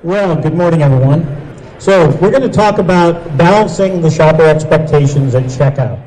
Well, good morning, everyone. So we're going to talk about balancing the shopper expectations at checkout.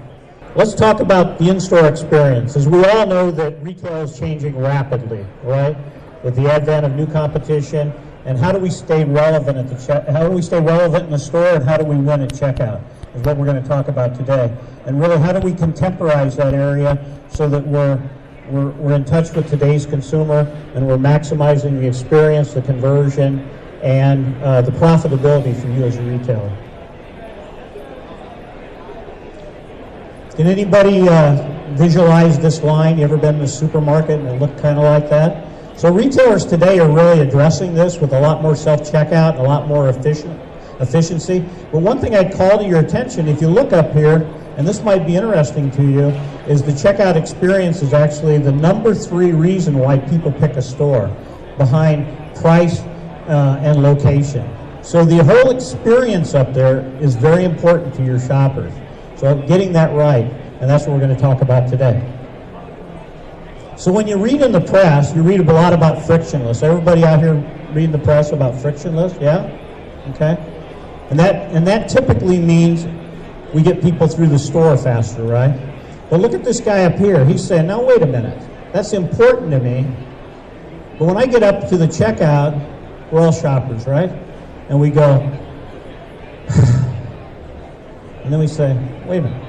Let's talk about the in-store experience. As we all know that retail is changing rapidly, right? With the advent of new competition, and how do we stay relevant at the how do we stay relevant in the store, and how do we win at checkout is what we're going to talk about today. And really, how do we contemporize that area so that we're in touch with today's consumer and we're maximizing the experience, the conversion, and the profitability for you as a retailer. Can anybody visualize this line? You ever been in a supermarket and it looked kind of like that? So retailers today are really addressing this with a lot more self-checkout and a lot more efficiency. But one thing I'd call to your attention, if you look up here, and this might be interesting to you, is the checkout experience is actually the number 3 reason why people pick a store, behind price and location. So the whole experience up there is very important to your shoppers. So getting that right, and that's what we're going to talk about today. So when you read in the press, you read a lot about frictionless. Everybody out here reading the press about frictionless? Yeah? Okay. And that typically means we get people through the store faster, right? But look at this guy up here. He's saying, now wait a minute. That's important to me. But when I get up to the checkout, we're all shoppers, right? And we go, and then we say, wait a minute.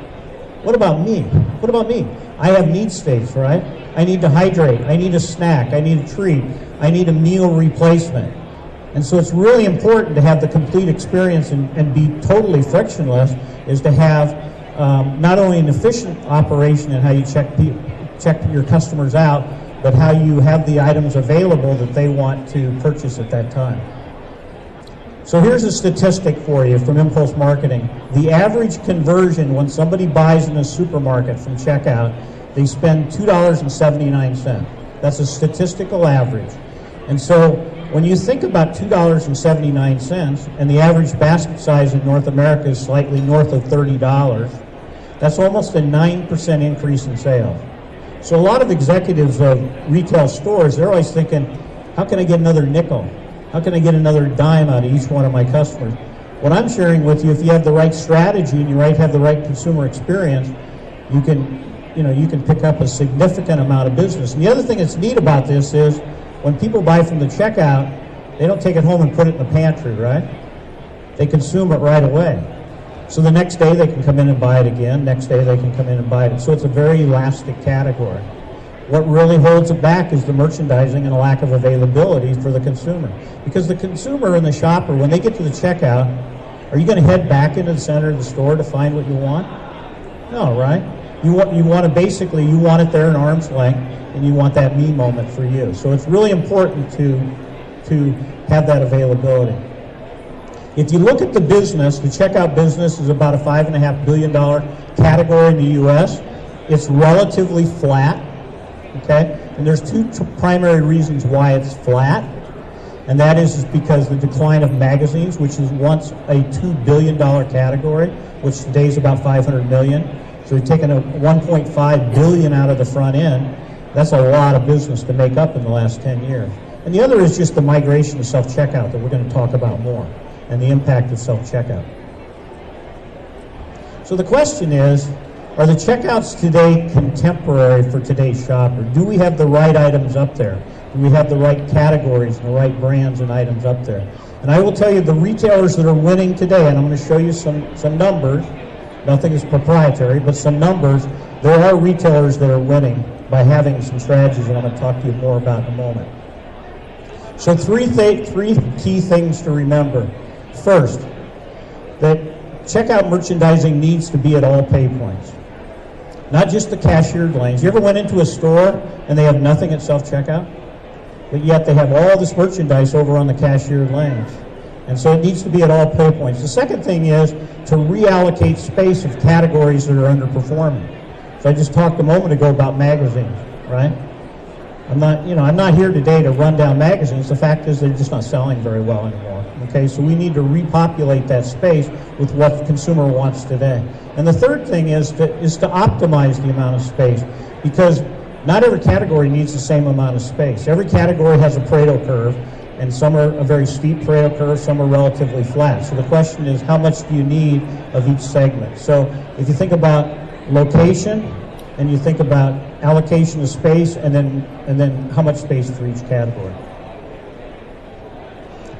What about me? What about me? I have need states, right? I need to hydrate. I need a snack. I need a treat. I need a meal replacement. And so it's really important to have the complete experience and be totally frictionless, is to have not only an efficient operation in how you check your customers out, but how you have the items available that they want to purchase at that time. So here's a statistic for you from Impulse Marketing. The average conversion when somebody buys in a supermarket from checkout, they spend $2.79. That's a statistical average. And so when you think about $2.79, and the average basket size in North America is slightly north of $30, that's almost a 9% increase in sales. So a lot of executives of retail stores, they're always thinking, how can I get another nickel? How can I get another dime out of each one of my customers? What I'm sharing with you, if you have the right strategy and you have the right consumer experience, you can pick up a significant amount of business. And the other thing that's neat about this is when people buy from the checkout, they don't take it home and put it in the pantry, right? They consume it right away. So the next day they can come in and buy it again. Next day they can come in and buy it. So it's a very elastic category. What really holds it back is the merchandising and a lack of availability for the consumer. Because the consumer and the shopper, when they get to the checkout, are you going to head back into the center of the store to find what you want? No, right? You want it there in arm's length, and you want that me moment for you. So it's really important to have that availability. If you look at the business, the checkout business is about a $5.5 billion category in the U.S. It's relatively flat, okay? And there's 2 primary reasons why it's flat, and that is because the decline of magazines, which is once a $2 billion category, which today is about $500 million. So we've taken a $1.5 billion out of the front end. That's a lot of business to make up in the last 10 years. And the other is just the migration to self-checkout that we're going to talk about more, and the impact of self-checkout. So the question is, are the checkouts today contemporary for today's shopper? Do we have the right items up there? Do we have the right categories and the right brands and items up there? And I will tell you the retailers that are winning today, and I'm going to show you some numbers. Nothing is proprietary, but some numbers. There are retailers that are winning by having some strategies that I'm going to talk to you more about in a moment. So three key things to remember. First, that checkout merchandising needs to be at all pay points, not just the cashiered lanes. You ever went into a store and they have nothing at self-checkout, but yet they have all this merchandise over on the cashiered lanes? And so it needs to be at all pay points. The second thing is to reallocate space of categories that are underperforming. So I just talked a moment ago about magazines, right? I'm not here today to run down magazines. The fact is they're just not selling very well anymore. Okay, so we need to repopulate that space with what the consumer wants today. And the third thing is to optimize the amount of space, because not every category needs the same amount of space. Every category has a Pareto curve, and some are a very steep parallel curve, some are relatively flat. So the question is, how much do you need of each segment? So if you think about location, and you think about allocation of space, and then how much space for each category.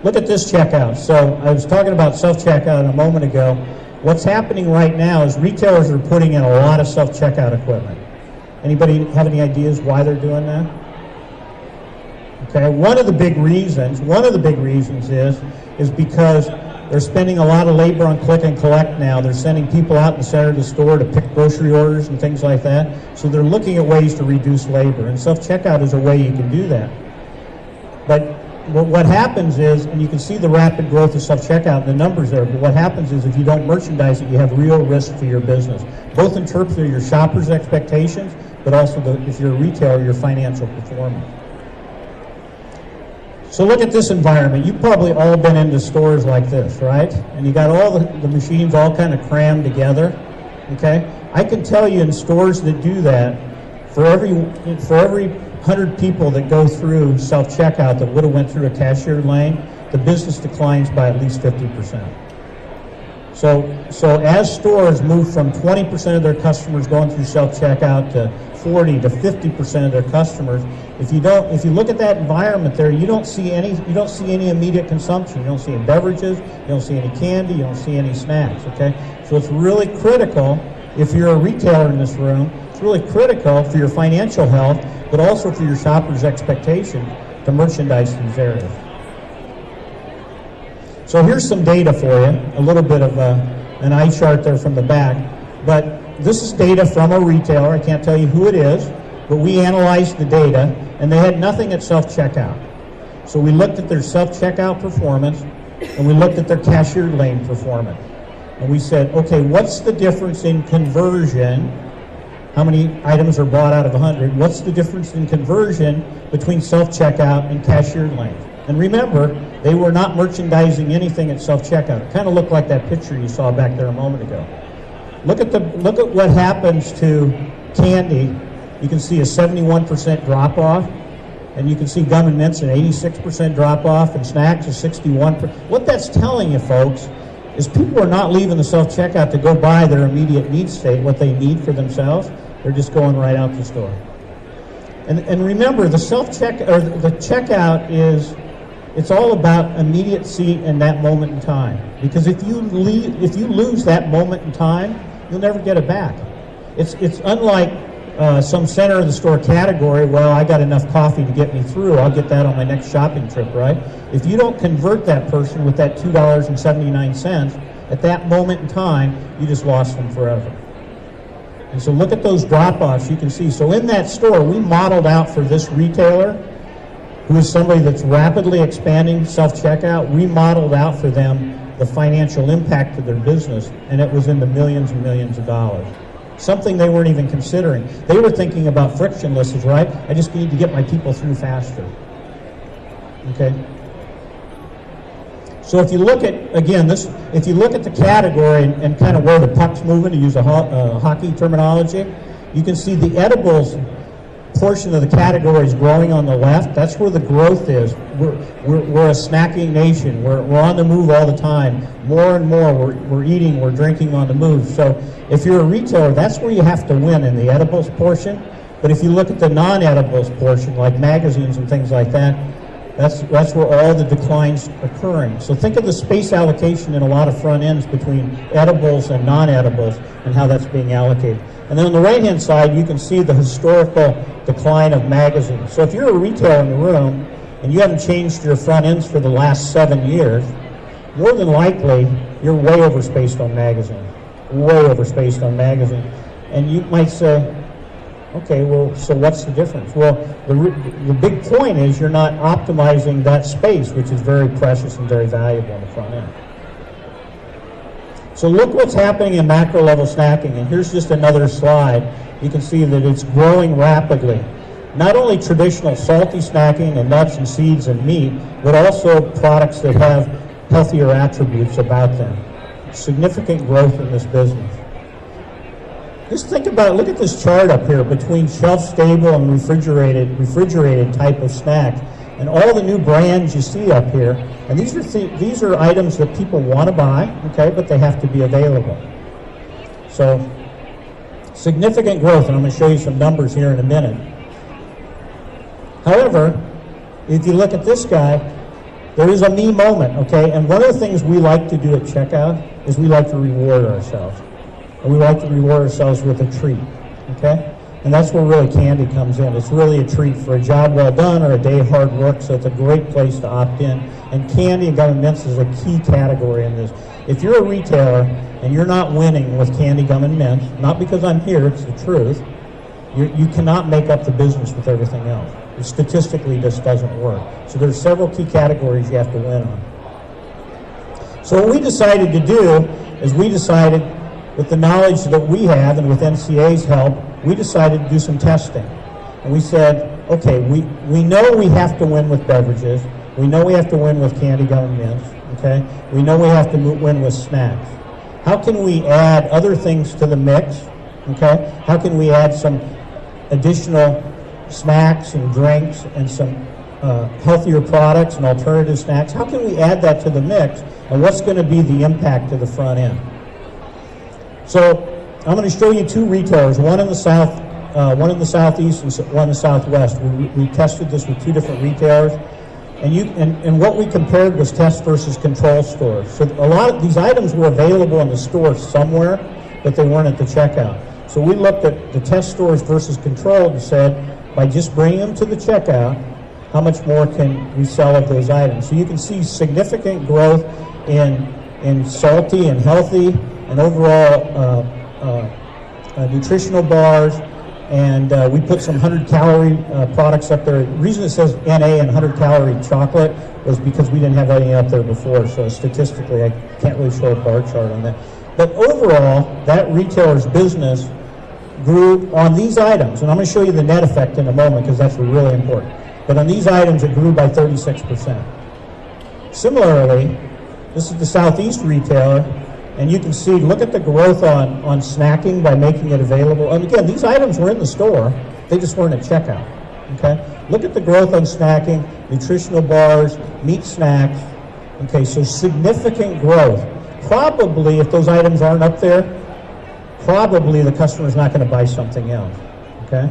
Look at this checkout. So I was talking about self-checkout a moment ago. What's happening right now is retailers are putting in a lot of self-checkout equipment. Anybody have any ideas why they're doing that? Okay, one of the big reasons is because they're spending a lot of labor on click and collect now. They're sending people out in the center of the store to pick grocery orders and things like that. So they're looking at ways to reduce labor, and self-checkout is a way you can do that. But what happens is, and you can see the rapid growth of self-checkout, the numbers there, but what happens is if you don't merchandise it, you have real risk to your business, both in terms of your shoppers' expectations, but also if you're a retailer, your financial performance. So look at this environment. You've probably all been into stores like this, right? And you got all the machines all kind of crammed together, okay? I can tell you in stores that do that, for every 100 people that go through self-checkout that would have went through a cashier lane, the business declines by at least 50%. So as stores move from 20% of their customers going through self-checkout to 40 to 50% of their customers, if you look at that environment there, you don't see any immediate consumption. You don't see any beverages, you don't see any candy, you don't see any snacks, okay? So it's really critical, if you're a retailer in this room, it's really critical for your financial health, but also for your shoppers' expectation to merchandise these areas. So here's some data for you, a little bit of an eye chart there from the back, but this is data from a retailer. I can't tell you who it is, but we analyzed the data, and they had nothing at self-checkout. So we looked at their self-checkout performance, and we looked at their cashier lane performance. And we said, okay, what's the difference in conversion? How many items are bought out of 100? What's the difference in conversion between self-checkout and cashier lanes? And remember, they were not merchandising anything at self-checkout. It kind of looked like that picture you saw back there a moment ago. Look at what happens to candy. You can see a 71% drop-off, and you can see gum and mints an 86% drop-off, and snacks a 61%. What that's telling you, folks, is people are not leaving the self-checkout to go buy their immediate needs state, what they need for themselves. They're just going right out the store. And remember, the checkout is, it's all about immediacy in that moment in time. Because if you lose that moment in time, you'll never get it back. It's unlike some center of the store category. Well, I got enough coffee to get me through. I'll get that on my next shopping trip, right? If you don't convert that person with that $2.79 at that moment in time, you just lost them forever. And so look at those drop-offs you can see. So in that store, we modeled out for this retailer, who is somebody that's rapidly expanding self-checkout, we modeled out for them the financial impact of their business, and it was in the millions and millions of dollars. Something they weren't even considering. They were thinking about frictionless, right? I just need to get my people through faster. Okay? So if you look at, again, if you look at the category and kind of where the puck's moving, to use a hockey terminology, you can see the edibles portion of the category is growing on the left. That's where the growth is. We're a snacking nation. We're on the move all the time. More and more, we're eating, we're drinking on the move. So if you're a retailer, that's where you have to win in the edibles portion. But if you look at the non-edibles portion, like magazines and things like that, that's where all the declines occurring. So think of the space allocation in a lot of front ends between edibles and non-edibles and how that's being allocated. And then on the right-hand side, you can see the historical decline of magazines. So if you're a retailer in the room and you haven't changed your front ends for the last 7 years, more than likely, you're way overspaced on magazines. Way overspaced on magazines. And you might say, okay, well, so what's the difference? Well, the big point is you're not optimizing that space, which is very precious and very valuable on the front end. So look what's happening in macro level snacking, and here's just another slide. You can see that it's growing rapidly. Not only traditional salty snacking and nuts and seeds and meat, but also products that have healthier attributes about them. Significant growth in this business. Just think about it. Look at this chart up here between shelf-stable and refrigerated type of snacks. And all the new brands you see up here, and these are items that people want to buy, okay, but they have to be available. So significant growth, and I'm going to show you some numbers here in a minute. However, if you look at this guy, there is a me moment, okay? And one of the things we like to do at checkout is we like to reward ourselves. And we like to reward ourselves with a treat, okay? And that's where really candy comes in. It's really a treat for a job well done or a day of hard work, so it's a great place to opt in. And candy and gum and mints is a key category in this. If you're a retailer and you're not winning with candy, gum, and mints, not because I'm here, it's the truth, you cannot make up the business with everything else. It statistically just doesn't work. So there's several key categories you have to win on. So what we decided to do is we decided, with the knowledge that we have and with NCA's help, we decided to do some testing. And we said, okay, we know we have to win with beverages. We know we have to win with candy, gum, and mints. Okay? We know we have to win with snacks. How can we add other things to the mix? Okay? How can we add some additional snacks and drinks and some healthier products and alternative snacks? How can we add that to the mix? And what's going to be the impact to the front end? So I'm going to show you two retailers, one in the south, one in the southeast, and one in the southwest. We tested this with two different retailers, and what we compared was test versus control stores. So a lot of these items were available in the store somewhere, but they weren't at the checkout. So we looked at the test stores versus control and said, by just bringing them to the checkout, how much more can we sell of those items? So you can see significant growth in salty and healthy and overall nutritional bars, and we put some 100-calorie products up there. The reason it says NA and 100-calorie chocolate was because we didn't have any up there before, so statistically I can't really show a bar chart on that. But overall, that retailer's business grew on these items, and I'm going to show you the net effect in a moment because that's really important. But on these items, it grew by 36%. Similarly, this is the Southeast retailer, and you can see, look at the growth on snacking by making it available. And again, these items were in the store, they just weren't at checkout. Okay? Look at the growth on snacking, nutritional bars, meat snacks. Okay, so significant growth. Probably, if those items aren't up there, probably the customer's not going to buy something else. Okay?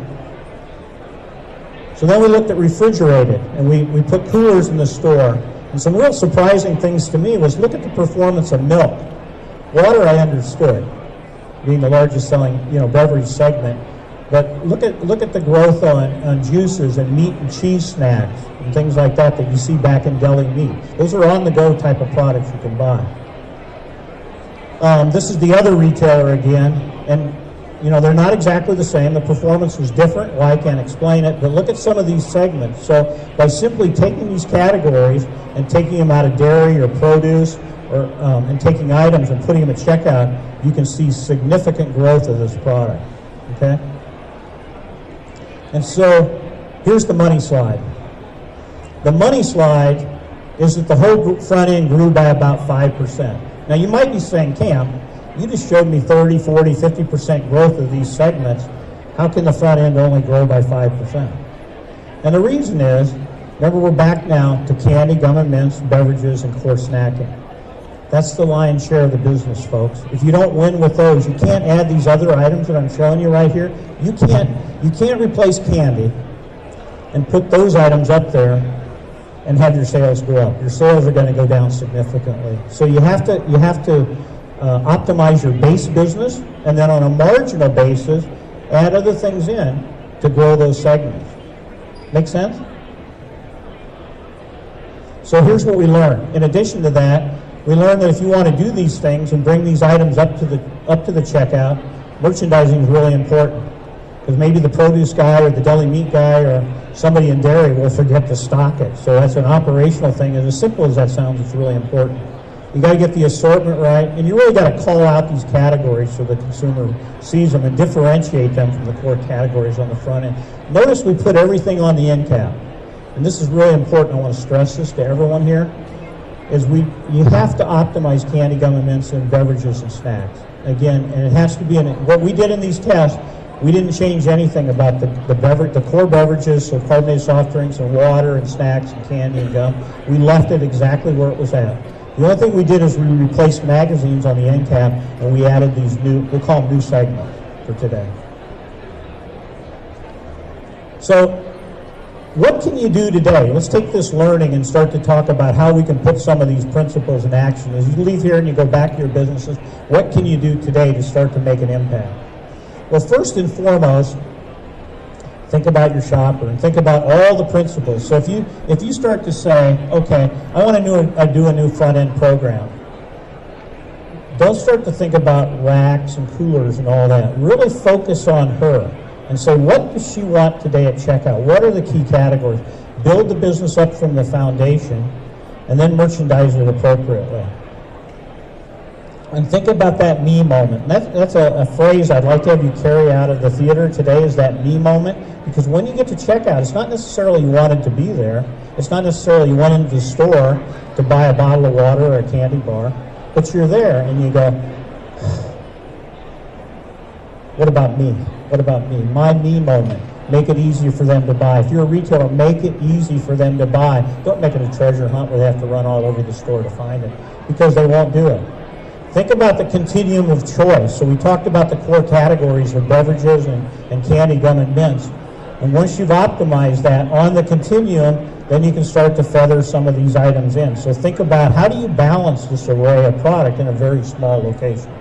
So then we looked at refrigerated, and we put coolers in the store. And some real surprising things to me was look at the performance of milk. Water I understood, being the largest selling beverage segment, but look at the growth on juices and meat and cheese snacks and things like that you see back in deli meat. Those are on-the-go type of products you can buy. This is the other retailer again, and they're not exactly the same. The performance was different. Well, I can't explain it, but look at some of these segments. So by simply taking these categories and taking them out of dairy or produce, and taking items and putting them at checkout, you can see significant growth of this product. Okay? And so here's the money slide. The money slide is that the whole front end grew by about 5%. Now you might be saying, Cam, you just showed me 30, 40, 50% growth of these segments. How can the front end only grow by 5%? And the reason is, remember, we're back now to candy, gum and mints, beverages, and core snacking. That's the lion's share of the business, folks. If you don't win with those, you can't add these other items that I'm showing you right here. You can't replace candy and put those items up there and have your sales go up. Your sales are going to go down significantly. So you have to optimize your base business, and then on a marginal basis, add other things in to grow those segments. Make sense? So here's what we learned. In addition to that, we learned that if you want to do these things and bring these items up to the checkout, merchandising is really important. Because maybe the produce guy or the deli meat guy or somebody in dairy will forget to stock it. So that's an operational thing. And as simple as that sounds, it's really important. You got to get the assortment right, and you really got to call out these categories so the consumer sees them and differentiate them from the core categories on the front end. Notice we put everything on the end cap. And this is really important. I want to stress this to everyone here. You have to optimize candy, gum and mints, and beverages and snacks. Again, and it has to be what we did in these tests We didn't change anything about the core beverages, so carbonated soft drinks and water and snacks and candy and gum. We left it exactly where it was at. The only thing we did is we replaced magazines on the end cap, and we added these new, we'll call them new segments for today. So what can you do today? Let's take this learning and start to talk about how we can put some of these principles in action. As you leave here and you go back to your businesses, what can you do today to start to make an impact? Well, first and foremost, think about your shopper and think about all the principles. So if you start to say, okay, I want to do a new front-end program, don't start to think about racks and coolers and all that. Really focus on her and say, what does she want today at checkout? What are the key categories? Build the business up from the foundation and then merchandise it appropriately. And think about that me moment. That's a phrase I'd like to have you carry out of the theater today, is that me moment. Because when you get to checkout, it's not necessarily you wanted to be there. It's not necessarily you went into the store to buy a bottle of water or a candy bar. But you're there and you go, what about me? What about me? My me moment. Make it easier for them to buy. If you're a retailer, make it easy for them to buy. Don't make it a treasure hunt where they have to run all over the store to find it, because they won't do it. Think about the continuum of choice. So we talked about the core categories of beverages and candy, gum, and mints. And once you've optimized that on the continuum, then you can start to feather some of these items in. So think about, how do you balance this array of product in a very small location?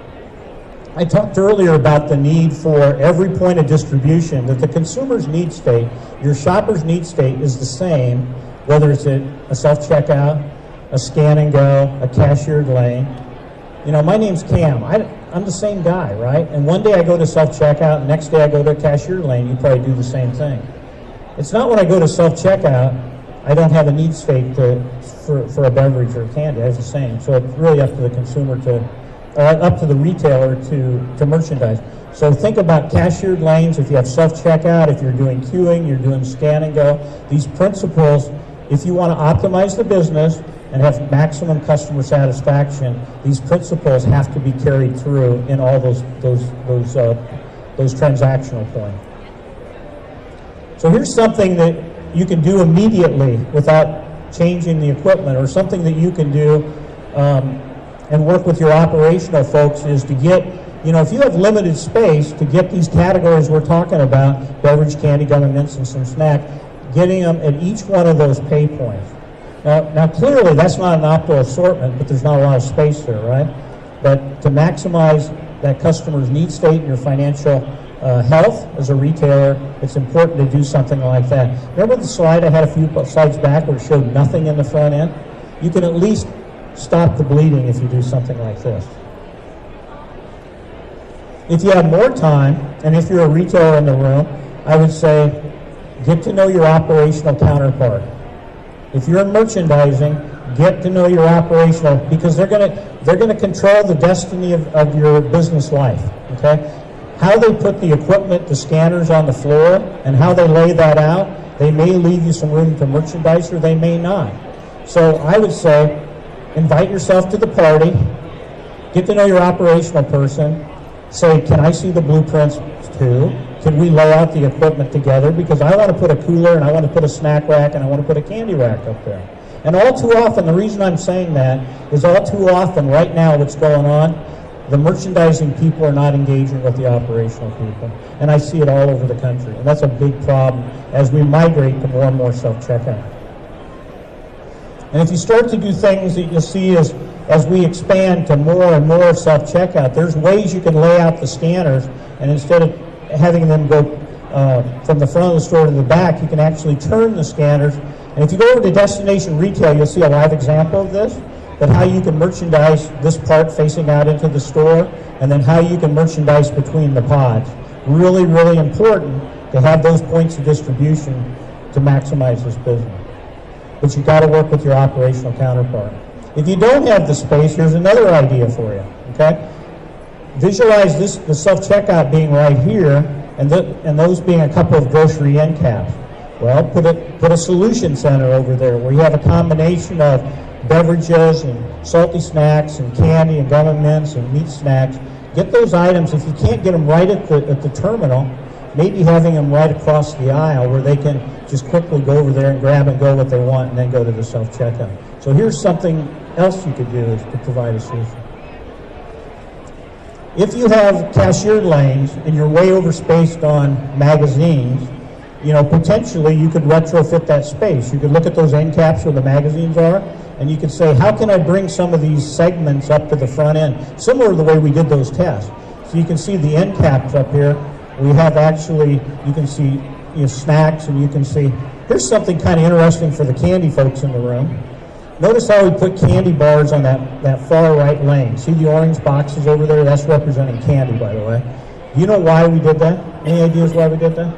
I talked earlier about the need for every point of distribution, that the consumer's need state, your shopper's need state is the same, whether it's a self-checkout, a scan and go, a cashiered lane. You know, my name's Cam. I'm the same guy, right? And one day I go to self-checkout, and next day I go to a cashier lane. You probably do the same thing. It's not when I go to self-checkout, I don't have a need state for a beverage or candy. It's the same. So it's really up to the consumer up to the retailer to merchandise. So think about cashiered lanes. If you have self-checkout, if you're doing queuing, you're doing scan and go. These principles, if you want to optimize the business and have maximum customer satisfaction, these principles have to be carried through in all those transactional points. So here's something that you can do immediately without changing the equipment, or something that you can do and work with your operational folks, is to get, if you have limited space, to get these categories we're talking about, beverage, candy, gum, and mints, and some snack, getting them at each one of those pay points. Now clearly that's not an optimal assortment, but there's not a lot of space there, right? But to maximize that customer's need state and your financial health as a retailer, it's important to do something like that. Remember the slide I had a few slides back where it showed nothing in the front end? You can at least stop the bleeding if you do something like this. If you have more time, and if you're a retailer in the room, I would say get to know your operational counterpart. If you're in merchandising, get to know your operational, because they're gonna control the destiny of your business life. Okay, how they put the equipment, the scanners on the floor, and how they lay that out, they may leave you some room to merchandise, or they may not. So I would say, invite yourself to the party, get to know your operational person, say, can I see the blueprints too? Can we lay out the equipment together? Because I want to put a cooler, and I want to put a snack rack, and I want to put a candy rack up there. And all too often, the reason I'm saying that is all too often right now what's going on, the merchandising people are not engaging with the operational people. And I see it all over the country. And that's a big problem as we migrate to more and more self-checkout. And if you start to do things that you'll see as we expand to more and more self-checkout, there's ways you can lay out the scanners, and instead of having them go from the front of the store to the back, you can actually turn the scanners. And if you go over to Destination Retail, you'll see a live example of this, but how you can merchandise this part facing out into the store, and then how you can merchandise between the pods. Really, really important to have those points of distribution to maximize this business. But you've got to work with your operational counterpart. If you don't have the space, here's another idea for you, okay? Visualize the self-checkout being right here, and those being a couple of grocery end caps. Well, put a solution center over there where you have a combination of beverages and salty snacks and candy and gum and mints and meat snacks get those items. If you can't get them right at the terminal, maybe having them right across the aisle where they can just quickly go over there and grab and go what they want and then go to the self-checkout. So here's something else you could do is to provide a solution. If you have cashiered lanes and you're way overspaced on magazines, potentially you could retrofit that space. You could look at those end caps where the magazines are, and you could say, how can I bring some of these segments up to the front end? Similar to the way we did those tests. So you can see the end caps up here. We have actually, you can see snacks, and you can see, here's something kind of interesting for the candy folks in the room. Notice how we put candy bars on that far right lane. See the orange boxes over there? That's representing candy, by the way. Do you know why we did that? Any ideas why we did that?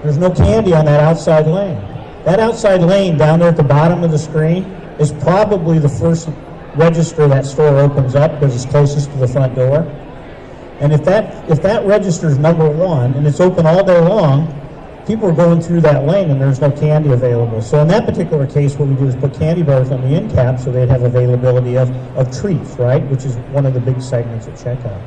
There's no candy on that outside lane. That outside lane down there at the bottom of the screen is probably the first register that store opens up because it's closest to the front door. And if that register is number one and it's open all day long, people are going through that lane and there's no candy available. So in that particular case, what we do is put candy bars on the end cap so they'd have availability of treats, right, which is one of the big segments at checkout.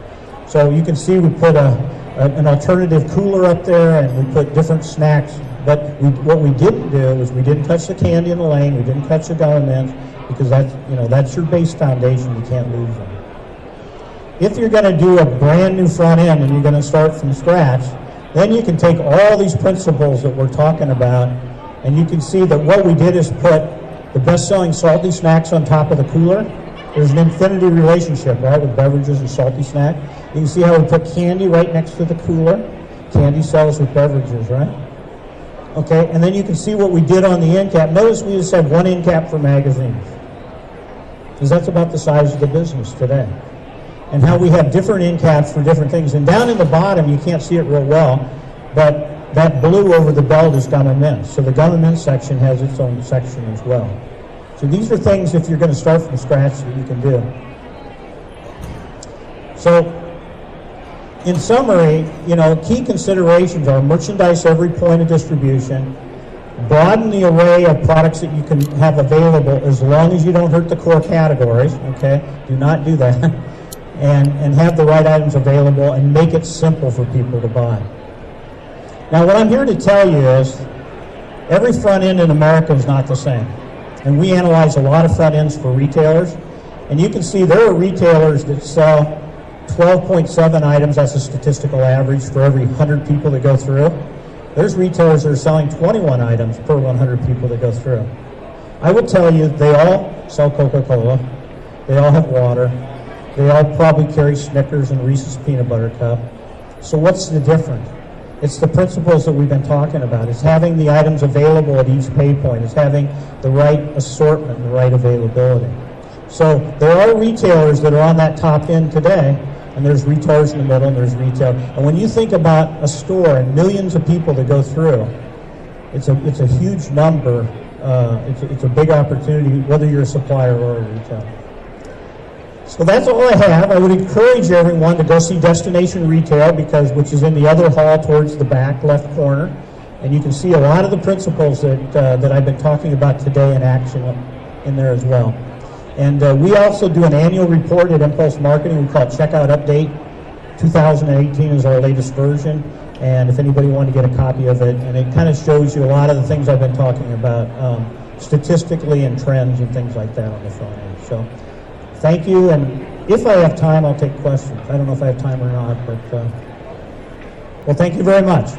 So you can see we put an alternative cooler up there, and we put different snacks. But what we didn't do is we didn't touch the candy in the lane. We didn't touch the gum mints because that's your base foundation. You can't lose them. If you're going to do a brand new front end and you're going to start from scratch, then you can take all these principles that we're talking about, and you can see that what we did is put the best-selling salty snacks on top of the cooler. There's an infinity relationship, right, with beverages and salty snack. You can see how we put candy right next to the cooler. Candy sells with beverages, right? Okay, and then you can see what we did on the end cap. Notice we just had one end cap for magazines, because that's about the size of the business today. And how we have different end caps for different things. And down in the bottom, you can't see it real well, but that blue over the belt is gum and mints. So the gum and mints section has its own section as well. So these are things, if you're going to start from scratch, that you can do. So in summary, key considerations are merchandise every point of distribution, broaden the array of products that you can have available as long as you don't hurt the core categories, okay? Do not do that. And have the right items available and make it simple for people to buy. Now, what I'm here to tell you is every front end in America is not the same. And we analyze a lot of front ends for retailers. And you can see there are retailers that sell 12.7 items. That's a statistical average for every 100 people that go through. There's retailers that are selling 21 items per 100 people that go through. I will tell you, they all sell Coca-Cola. They all have water. They all probably carry Snickers and Reese's Peanut Butter Cup. So what's the difference? It's the principles that we've been talking about. It's having the items available at each pay point. It's having the right assortment, the right availability. So there are retailers that are on that top end today, and there's retailers in the middle, and there's retail. And when you think about a store and millions of people that go through, it's a huge number. It's a big opportunity, whether you're a supplier or a retailer. So that's all I have. I would encourage everyone to go see Destination Retail, which is in the other hall towards the back left corner. And you can see a lot of the principles that I've been talking about today in action in there as well. And we also do an annual report at Impulse Marketing. We call it Checkout Update. 2018 is our latest version. And if anybody wanted to get a copy of it, and it kind of shows you a lot of the things I've been talking about statistically and trends and things like that on the front end. So thank you, and if I have time, I'll take questions. I don't know if I have time or not, but well, thank you very much.